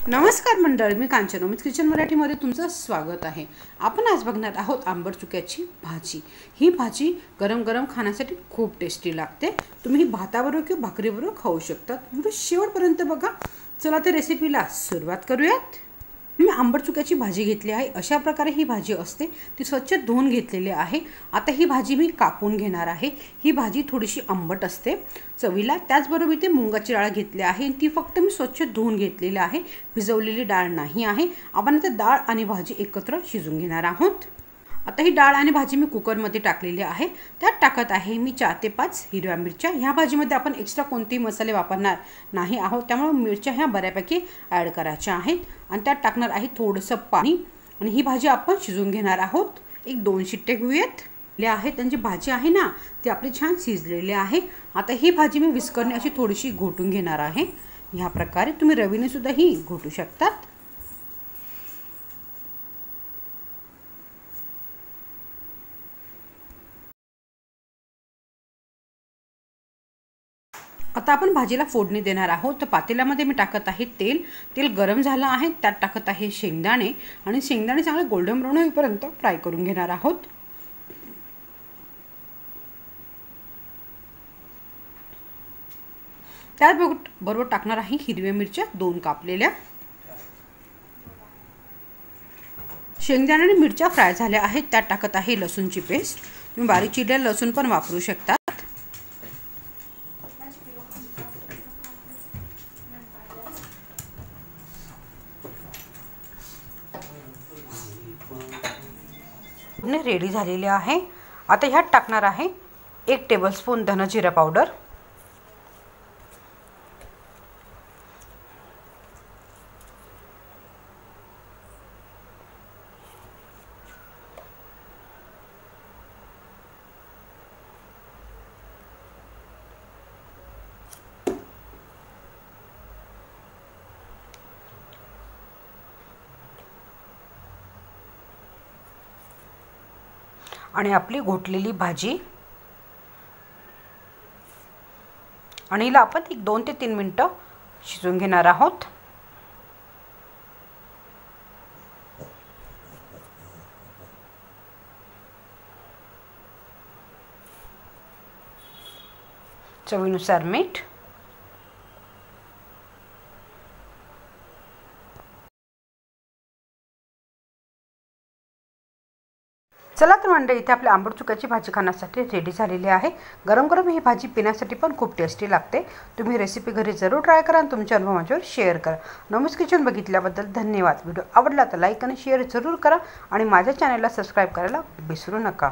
नमस्कार मंडळी, मी कांचन नवमीज किचन मराठीमध्ये तुमचं स्वागत आहे। आपण आज बघणार आहोत आंबट चुक्याची भाजी। ही भाजी गरम गरम खाण्यासाठी खूप टेस्टी लागते। तुम्ही ही भाताबरोबर किंवा भाकरीबरोबर खाऊ शकता। व्हिडिओ शेवटपर्यंत बघा। चला तर रेसिपीला सुरुवात करूयात। मी आंबट चुक्याची भाजी घेतली आहे। अशा प्रकारे ही भाजी असते। ती स्वच्छ धुवून घेतलेली आहे। आता ही भाजी मी कापून घेणार आहे। ही भाजी थोडीशी आंबट असते चवीला। त्याचबरोबर इथे मुंगाची डाळ घेतली आहे। ती फक्त मी स्वच्छ धुवून घेतलेली आहे, भिजवलेली डाळ नाही आहे। आपण आता डाळ आणि भाजी एकत्र शिजवून घेणार आहोत। आता ही डाळ आणि भाजी मी कुकरमध्ये टाकलेली आहे। त्यात टाकत आहे मी 4 ते 5 हिरव्या मिरच्या। ह्या भाजीमध्ये आपण एक्स्ट्रा कोणतेही मसाले वापरणार नाही आहोत, त्यामुळे मिरच्या ह्या बऱ्यापैकी ॲड करायच्या आहेत। आणि त्यात टाकणार आहे थोडंसं पाणी आणि ही भाजी आपण शिजवून घेणार आहोत। 1-2 शिट्टे घेऊयात ले आहेत। आणि जी भाजी आहे ना ती आपली छान शिजलेली आहे। आता ही भाजी मी विस्करणे अशी थोडीशी घोटून घेणार आहे। ह्या प्रकारे तुम्ही रवीने सुद्धा ही घोटू शकतात। आता आपण भाजीला फोडणी देणार आहोत। तर पातेल्यामध्ये मी टाकत आहे तेल। तेल गरम झालं आहे, त्यात टाकत आहे शेंगदाणे आणि शेंगदाणे चांगले गोल्डन ब्राऊन होईपर्यंत फ्राय करून घेणार आहोत। त्याचबरोबर टाकणार आहे हिरव्या मिरच्या 2 कापलेल्या। शेंगदाणे आणि मिरच्या फ्राय झाल्या आहेत, त्यात टाकत आहे लसूणची पेस्ट। तुम्ही बारीक चिरलेला लसूण पण वापरू शकता। रेडी झालेले आहे। आता ह्यात टाकणार आहे 1 टेबलस्पून धना जिरा पावडर, आणि आपली घोटलेली भाजी आणि हिला आपण 2 ते 3 मिनिटं शिजवून घेणार आहोत। चवीनुसार मीठ। चला तर मंडळी, इथे आपल्या आंबट चुक्याची भाजी खाण्यासाठी रेडी झालेली आहे। गरम गरम ही भाजी पिण्यासाठी पण खूप टेस्टी लागते। तुम्ही रेसिपी घरी जरूर ट्राय करा आणि तुमचे अनुभव माझ्यावर शेअर करा। नवमी'स किचन बघितल्याबद्दल धन्यवाद। व्हिडिओ आवडला तर लाईक आणि शेअर जरूर करा आणि माझ्या चॅनलला सबस्क्राईब करायला विसरू नका।